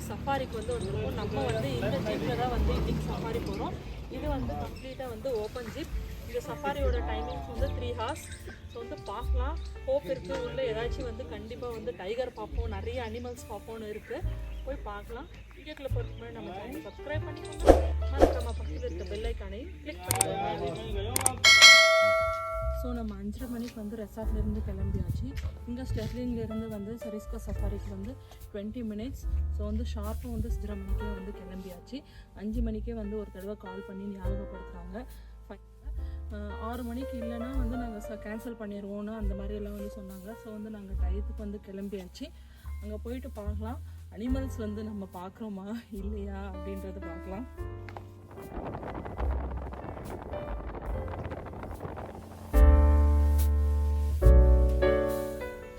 சஃபாரிக்கு வந்து வந்துருக்கோம். நம்ம வந்து இந்த ஜீப்பில் தான் வந்து இன்றைக்கி சஃபாரி போகிறோம். இது வந்து கம்ப்ளீட்டாக வந்து ஓப்பன் ஜீப். இந்த சஃபாரியோட டைமிங்ஸ் வந்து 3 hours. ஸோ வந்து பார்க்கலாம், ஹோப் இருக்குது. உள்ளே ஏதாச்சும் வந்து கண்டிப்பாக வந்து டைகர் பார்ப்போம், நிறைய அனிமல்ஸ் பார்ப்போன்னு இருக்குது. போய் பார்க்கலாம். வீடியோக்குள்ளே போகிறதுக்கு முன்னாடி நம்ம சேனல் சப்ஸ்கிரைப் பண்ணிக்கோங்க. மறக்காம பக்கத்தில் இருக்க பெல் ஐக்கானையும் கிளிக் பண்ணிக்கோங்க. ஸோ நம்ம 5:30 மணிக்கு வந்து ரெசார்ட்லேருந்து கிளம்பியாச்சு. இங்கே ஸ்டெர்லிங்லேருந்து வந்து சரிஸ்கா சஃபாரிக்கு வந்து 20 minutes. ஸோ வந்து ஷார்ப்பாக வந்து 5:30 மணிக்கே வந்து கிளம்பியாச்சு. 5 மணிக்கே வந்து ஒரு தடவை கால் பண்ணி ஞாபகப்படுத்துகிறாங்க. 6 மணிக்கு இல்லைன்னா வந்து நாங்கள் கேன்சல் பண்ணிடுவோன்னு அந்த மாதிரியெல்லாம் வந்து சொன்னாங்க. ஸோ வந்து நாங்கள் டயத்துக்கு வந்து கிளம்பியாச்சு. அங்கே போயிட்டு பார்க்கலாம், அனிமல்ஸ் வந்து நம்ம பார்க்குறோமா இல்லையா அப்படின்றத பார்க்கலாம்.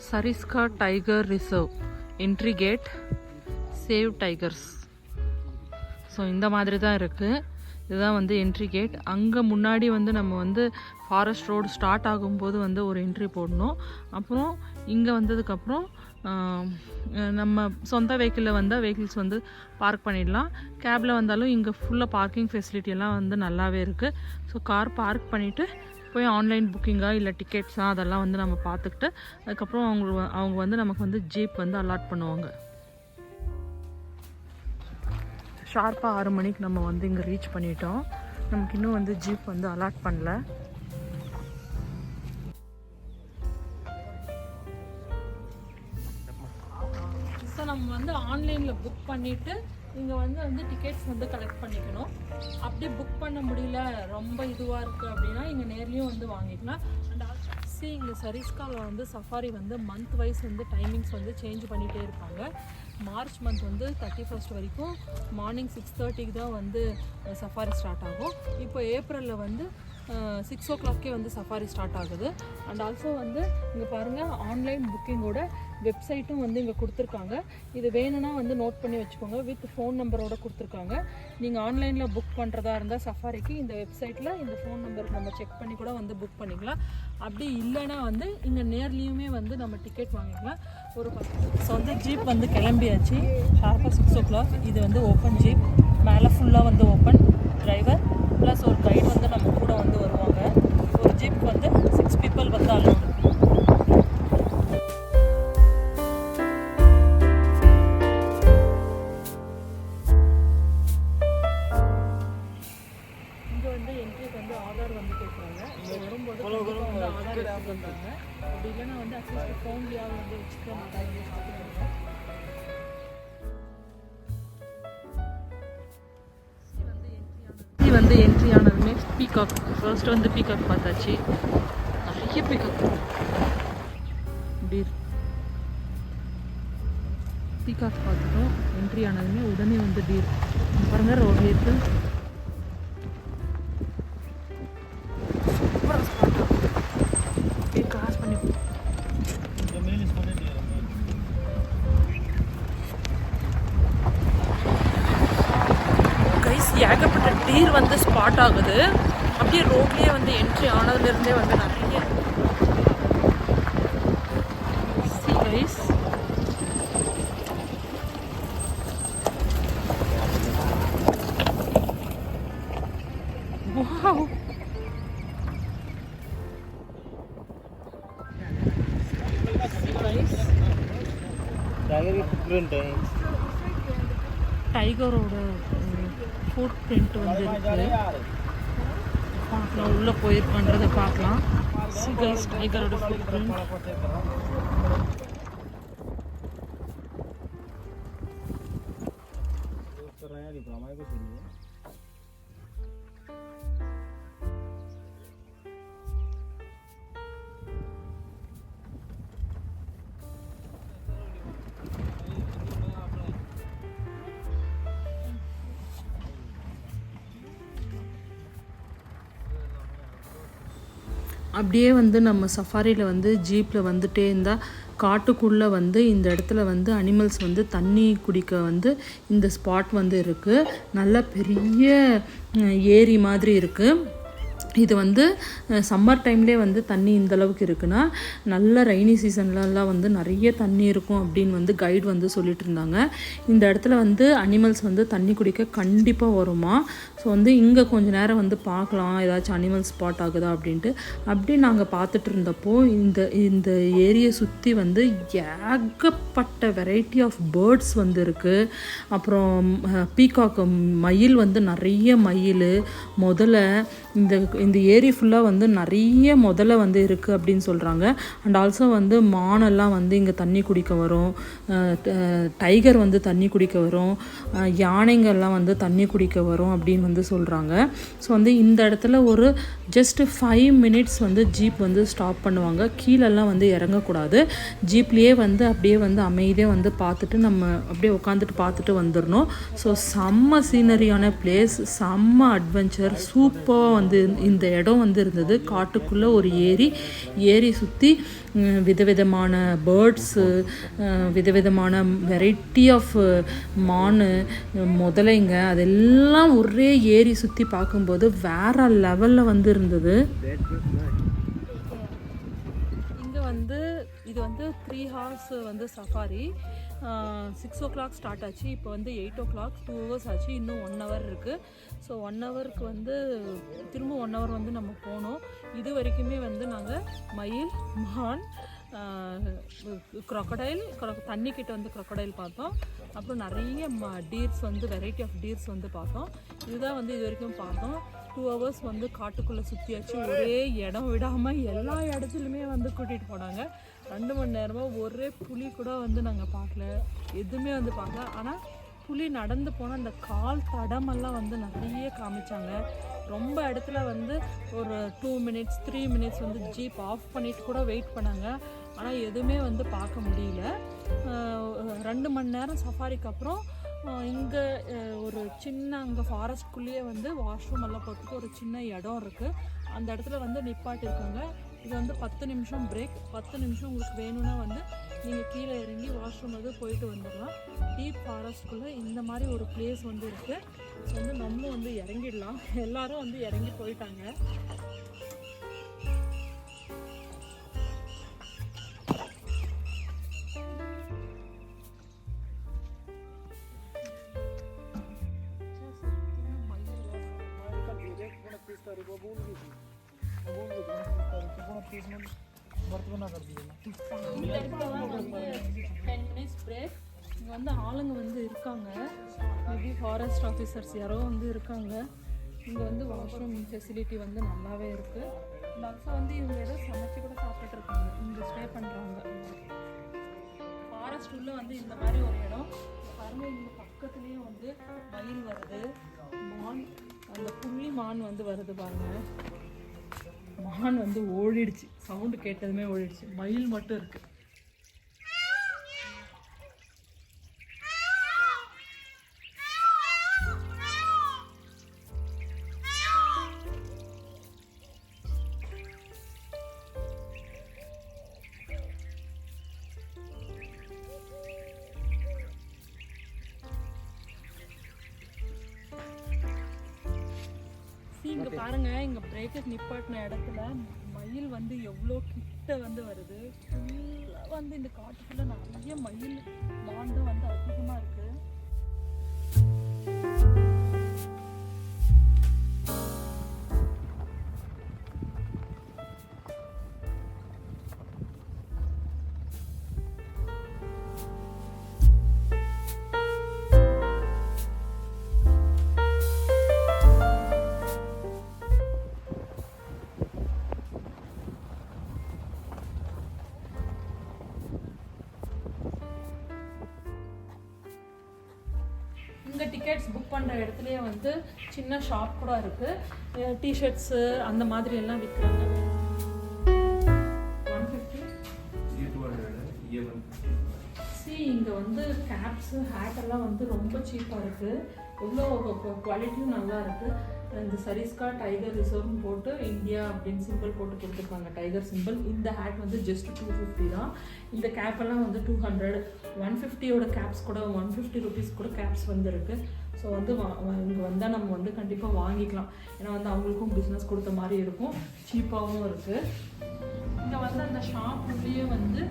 Sariska tiger reserve entry gate, save tigers. So இந்த மாதிரி தான் இருக்குது. இதுதான் வந்து என்ட்ரி கேட். அங்கே முன்னாடி வந்து நம்ம வந்து ஃபாரஸ்ட் ரோடு ஸ்டார்ட் ஆகும்போது வந்து ஒரு என்ட்ரி போடணும். அப்புறம் இங்கே வந்ததுக்கப்புறம் நம்ம சொந்த வெஹிக்கிளில் வந்தால் வெஹிக்கிள்ஸ் வந்து பார்க் பண்ணிடலாம். கேபில் வந்தாலும் இங்கே ஃபுல்லாக பார்க்கிங் ஃபெசிலிட்டியெல்லாம் வந்து நல்லாவே இருக்குது. ஸோ கார் பார்க் பண்ணிவிட்டு போய் ஆன்லைன் புக்கிங்காக இல்லை டிக்கெட்ஸாக அதெல்லாம் வந்து நம்ம பார்த்துக்கிட்டு அதுக்கப்புறம் அவங்க வந்து நமக்கு வந்து ஜீப் வந்து அலாட் பண்ணுவாங்க. ஷார்ப்பாக 6 மணிக்கு நம்ம வந்து இங்கே ரீச் பண்ணிட்டோம். நமக்கு இன்னும் வந்து ஜீப் வந்து அலாட் பண்ணல. ஸோ நம்ம வந்து ஆன்லைனில் புக் பண்ணிவிட்டு இங்கே வந்து டிக்கெட்ஸ் வந்து கலெக்ட் பண்ணிக்கணும். அப்படி புக் பண்ண முடியல, ரொம்ப இதுவாக இருக்குது அப்படின்னா இங்கே நேர்லேயும் வந்து வாங்கிக்கலாம். அண்ட் ஆல்சோ இங்கே சரிஸ்காவில் வந்து சஃபாரி வந்து மந்த் வைஸ் வந்து டைமிங்ஸ் வந்து சேஞ்ச் பண்ணிகிட்டே இருப்பாங்க. மார்ச் மந்த் வந்து 31st வரைக்கும் மார்னிங் 6:30க்கு தான் வந்து சஃபாரி ஸ்டார்ட் ஆகும். இப்போ ஏப்ரலில் வந்து 6 o'clock வந்து சஃபாரி ஸ்டார்ட் ஆகுது. அண்ட் ஆல்சோ வந்து இங்கே பாருங்கள், ஆன்லைன் புக்கிங்கோட வெப்சைட்டும் வந்து இங்கே கொடுத்துருக்காங்க. இது வேணும்னா வந்து நோட் பண்ணி வச்சுக்கோங்க. வித் ஃபோன் நம்பரோட கொடுத்துருக்காங்க. நீங்கள் ஆன்லைனில் புக் பண்ணுறதா இருந்தால் சஃபாரிக்கு இந்த வெப்சைட்டில் இந்த ஃபோன் நம்பருக்கு நம்ம செக் பண்ணி கூட வந்து புக் பண்ணிக்கலாம். அப்படி இல்லைன்னா வந்து இங்கே நேர்லேயுமே வந்து நம்ம டிக்கெட் வாங்கிக்கலாம். ஒரு ஸோ வந்து ஜீப் வந்து கிளம்பியாச்சு. ஷார்ப்பாக 6 o'clock. இது வந்து ஓப்பன் ஜீப். மேலே ஃபுல்லாக வந்து ஓப்பன். டிரைவர் ப்ளஸ் ஒரு கைடு வந்து நம்ம கூட வந்து வருவாங்க. ஒரு ஜீப் வந்து 6 people வந்து அலோடு. இங்கே வந்து என்ட்ரிக்கு வந்து ஆதார் வந்து கேட்குறாங்க. இங்கே வரும்போது வந்து ஆதார் எடுத்து வந்தாங்க. அப்படி இல்லைன்னா வந்து அட்லீஸ்ட் ஃபோன்லேயாவது வந்து வச்சுக்க மாட்டாங்க. வந்து என்ட்ரி ஆனதுமே பீகாக் ஃபர்ஸ்ட் வந்து பீகாக் பார்த்தாச்சு. நிறைய பீகாக் பீகாக் பார்த்துட்டோம். என்ட்ரி ஆனதுமே உடனே வந்து டீர் பாருங்க ரோட்ல இருக்கு. கிராஸ் பண்ணி ஏகப்பட்ட டீர் வந்து ஸ்பாட் ஆகுது. அப்படியே ரோட்லேயே வந்து என்ட்ரி ஆனதுலேருந்தே வந்து நிறைய கைஸ். டைகரோட ஃபுட் பிரிண்ட் வந்து இருக்குது. பார்க்கலாம், உள்ளே போயிருக்கன்றதை பார்க்கலாம். கைஸ் டைகரோட ஃபுட் பிரிண்ட். அப்படியே வந்து நம்ம சஃபாரியில் வந்து ஜீப்பில் வந்துட்டே இருந்தால் காட்டுக்குள்ளே வந்து இந்த இடத்துல வந்து அனிமல்ஸ் வந்து தண்ணி குடிக்க வந்து இந்த ஸ்பாட் வந்து இருக்குது. நல்ல பெரிய ஏரி மாதிரி இருக்குது. இது வந்து சம்மர் டைம்லேயே வந்து தண்ணி இந்தளவுக்கு இருக்குன்னா நல்ல ரெய்னி சீசன்லலாம் வந்து நிறைய தண்ணி இருக்கும் அப்படின்னு வந்து கைடு வந்து சொல்லிட்டு இருந்தாங்க. இந்த இடத்துல வந்து அனிமல்ஸ் வந்து தண்ணி குடிக்க கண்டிப்பாக வருமா. ஸோ வந்து இங்கே கொஞ்சம் நேரம் வந்து பார்க்கலாம் ஏதாச்சும் அனிமல் ஸ்பாட் ஆகுதா அப்படின்ட்டு. அப்படி நாங்கள் பார்த்துட்டு இருந்தப்போ இந்த ஏரியை சுற்றி வந்து ஏகப்பட்ட வெரைட்டி ஆஃப் பேர்ட்ஸ் வந்து இருக்குது. அப்புறம் பீகாக் மயில் வந்து நிறைய மயில் முதல்ல இந்த ஏரி ஃபுல்லாக வந்து நிறைய முதல்ல வந்து இருக்குது அப்படின்னு சொல்கிறாங்க. அண்ட் ஆல்சோ வந்து மானெல்லாம் வந்து இங்கே தண்ணி குடிக்க வரும், டைகர் வந்து தண்ணி குடிக்க வரும், யானைங்கள்லாம் வந்து தண்ணி குடிக்க வரும் அப்படின்னு வந்து சொல்கிறாங்க. ஸோ வந்து இந்த இடத்துல ஒரு ஜஸ்ட் 5 minutes வந்து ஜீப் வந்து ஸ்டாப் பண்ணுவாங்க. கீழெல்லாம் வந்து இறங்கக்கூடாது. ஜீப்லேயே வந்து அப்படியே வந்து அமைதியாக வந்து பார்த்துட்டு நம்ம அப்படியே உட்காந்துட்டு பார்த்துட்டு வந்துடணும். ஸோ செம்ம சீனரியான பிளேஸ், செம்ம அட்வென்ச்சர், சூப்பராக வந்து இந்த இடம் வந்து இருந்தது. காட்டுக்குள்ளே ஒரு ஏரி சுற்றி விதவிதமான பேர்ட்ஸு, விதவிதமான வெரைட்டி ஆஃப் மான், முதலைங்க, அதெல்லாம் ஒரே ஏரி சுற்றி பார்க்கும்போது வேறு லெவலில் வந்து இருந்தது. இங்கே வந்து இது வந்து 3 hours வந்து சஃபாரி. 6 o'clock ஸ்டார்ட் ஆச்சு. இப்போ வந்து 8 o'clock, 2 hours ஆச்சு. இன்னும் 1 hour இருக்குது. ஸோ 1 hourக்கு வந்து திரும்ப 1 hour வந்து நம்ம போனோம். இது வரைக்குமே வந்து நாங்கள் மயில், மான், க்ரொக்கடைல், தண்ணிக்கிட்ட வந்து க்ரொக்கடைல் பார்த்தோம். அப்புறம் நிறைய டீர்ஸ் வந்து வெரைட்டி ஆஃப் டீர்ஸ் வந்து பார்த்தோம். இதுதான் வந்து இது வரைக்கும் பார்த்தோம். 2 hours வந்து காட்டுக்குள்ளே சுற்றியாச்சு. ஒரே இடம் விடாமல் எல்லா இடத்துலையுமே வந்து கூட்டிகிட்டு போனாங்க. 2 மணி நேரமாக ஒரே புலி கூட வந்து நாங்கள் பார்க்கல, எதுவுமே வந்து பார்க்கல. ஆனால் புலி நடந்து போனால் அந்த கால் தடமெல்லாம் வந்து நிறைய காமிச்சாங்க. ரொம்ப இடத்துல வந்து ஒரு 2 minutes 3 minutes வந்து ஜீப் ஆஃப் பண்ணிட்டு கூட வெயிட் பண்ணாங்க. ஆனால் எதுவுமே வந்து பார்க்க முடியல. 2 மணி நேரம் சஃபாரிக்கு அப்புறம் இங்கே ஒரு சின்ன அங்கே ஃபாரஸ்ட்குள்ளேயே வந்து வாஷ்ரூம் எல்லாம் போகிறதுக்கு ஒரு சின்ன இடம் இருக்குது. அந்த இடத்துல வந்து நிப்பாட்டிருக்காங்க. இது வந்து 10 நிமிஷம் பிரேக். 10 நிமிஷம் உங்களுக்கு வேணும்னா வந்து நீங்கள் கீழே இறங்கி வாஷ்ரூம் வந்து போயிட்டு வந்துடலாம். டீப் ஃபாரஸ்ட்குள்ளே இந்த மாதிரி ஒரு பிளேஸ் வந்து இருக்குது. ஸோ வந்து நம்மளும் வந்து இறங்கிடலாம். எல்லோரும் வந்து இறங்கி போயிட்டாங்க. இங்கே வந்து ஆளுங்க வந்து இருக்காங்க. மேபி ஃபாரஸ்ட் ஆஃபீஸர்ஸ் யாரோ வந்து இருக்காங்க. இங்கே வந்து வாஷ்ரூம் ஃபெசிலிட்டி வந்து நல்லாவே இருக்குது. ஆல்சோ வந்து இவங்க ஏதோ சமைச்சு கூட சாப்பிட்டுட்டு இருக்காங்க, இங்கே ஸ்டே பண்ணுறாங்க. ஃபாரஸ்ட் உள்ள வந்து இந்த மாதிரி ஒரு இடம் பாருங்க. இங்கே பக்கத்துலேயே வந்து மயில் வருது, மான், அந்த புள்ளி மான் வந்து வருது பாருங்க. மான் வந்து ஓடிடுச்சு, சவுண்டு கேட்டதுமே ஓடிடுச்சு. மயில் மட்டும் இருக்கு. இங்கே பாருங்க, இங்கே பிரேக்கர் நிப்பாட்டின இடத்துல மயில் வந்து எவ்வளோ கிட்ட வந்து வருது. ஃபுல்லாக வந்து இந்த காட்டுக்குள்ள நிறைய மயில் மான் தான் வந்து அதிகமாக இருக்கு. இங்கே டிக்கெட்ஸ் புக் பண்ணுற இடத்துலையே வந்து சின்ன ஷாப் கூட இருக்குது. டிஷர்ட்ஸு அந்த மாதிரி எல்லாம் விற்கிறாங்க. 150. இங்கே வந்து கேப்ஸு, ஹேட் எல்லாம் வந்து ரொம்ப சீப்பாக இருக்குது. எவ்வளோ குவாலிட்டியும் நல்லா இருக்குது. இந்த சரிஸ்கா டைகர் ரிசர்வ்னு போட்டு இந்தியா அப்படின்னு சிம்பிள் போட்டு கொடுத்துருக்காங்க, டைகர் சிம்பிள். இந்த ஹேட் வந்து ஜஸ்ட் 250 தான். இந்த கேப்பெல்லாம் வந்து 200. 150யோட கேப்ஸ் கூட 150 rupees கூட கேப்ஸ் வந்து இருக்குது. ஸோ வந்து இங்கே வந்தால் நம்ம வந்து கண்டிப்பாக வாங்கிக்கலாம். ஏன்னா வந்து அவங்களுக்கும் பிஸ்னஸ் கொடுத்த மாதிரி இருக்கும், சீப்பாகவும் இருக்குது. இங்கே வந்து அந்த ஷாப் உள்ளேயே வந்து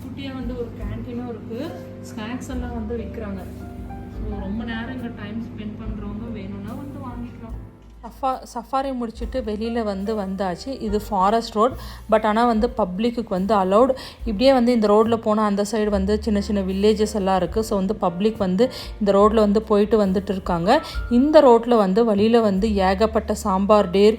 குட்டியாக வந்து ஒரு கேன்டீனும் இருக்குது, ஸ்நாக்ஸ் எல்லாம் வந்து விற்கிறாங்க. ஸோ ரொம்ப நேரம் இங்கே டைம் ஸ்பெண்ட் பண்ணுறவங்க வேணும்னா வந்து வாங்கிக்கலாம். சஃபாரி முடிச்சுட்டு வெளியில் வந்தாச்சு. இது ஃபாரஸ்ட் ரோட், பட் ஆனால் வந்து பப்ளிக்கு வந்து அலௌட். இப்படியே வந்து இந்த ரோட்டில் போனால் அந்த சைடு வந்து சின்ன சின்ன வில்லேஜஸ் எல்லாம் இருக்குது. ஸோ வந்து பப்ளிக் வந்து இந்த ரோட்டில் வந்து போயிட்டு வந்துட்டு இருக்காங்க. இந்த ரோட்டில் வந்து வழியில் வந்து ஏகப்பட்ட சாம்பார் டேர்,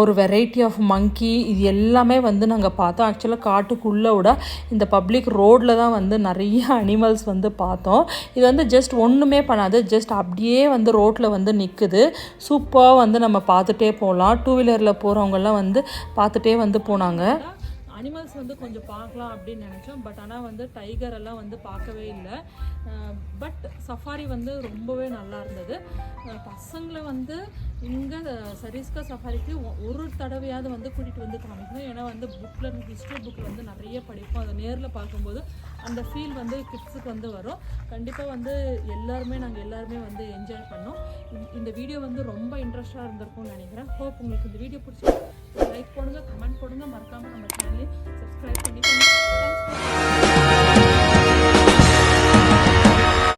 ஒரு வெரைட்டி ஆஃப் மங்கி, இது எல்லாமே வந்து நாங்கள் பார்த்தோம். ஆக்சுவலாக காட்டுக்குள்ளே விட இந்த பப்ளிக் ரோடில் தான் வந்து நிறைய அனிமல்ஸ் வந்து பார்த்தோம். இது வந்து ஜஸ்ட் ஒன்றுமே பண்ணாது, ஜஸ்ட் அப்படியே வந்து ரோட்டில் வந்து நிற்குது. சூப்பராக வந்து நம்ம பார்த்துட்டே போகலாம். 2 வீலரில் போகிறவங்கெல்லாம் வந்து பார்த்துட்டே வந்து போனாங்க. அனிமல்ஸ் வந்து கொஞ்சம் பார்க்கலாம் அப்படின்னு நினச்சோம், பட் ஆனால் வந்து டைகர் எல்லாம் வந்து பார்க்கவே இல்லை. பட் சஃபாரி வந்து ரொம்பவே நல்லா இருந்தது. பசங்களை வந்து இங்கே சரிஸ்கா சஃபாரிக்கு ஒரு தடவையாவது வந்து கூட்டிகிட்டு வந்து காமிக்கணும். ஏன்னா வந்து புக்கில் ஹிஸ்ட்ரி புக்கில் வந்து நிறைய படிப்போம், அதை நேரில் பார்க்கும்போது அந்த ஃபீல் வந்து கிட்ஸுக்கு வந்து வரும். கண்டிப்பாக வந்து நாங்கள் எல்லாருமே வந்து என்ஜாய் பண்ணோம். இந்த வீடியோ வந்து ரொம்ப இன்ட்ரெஸ்டாக இருந்திருக்கும்னு நினைக்கிறேன். ஹோப் உங்களுக்கு இந்த வீடியோ பிடிச்சி லைக் போடுங்க, கமெண்ட் போடுங்க, மறக்காமல்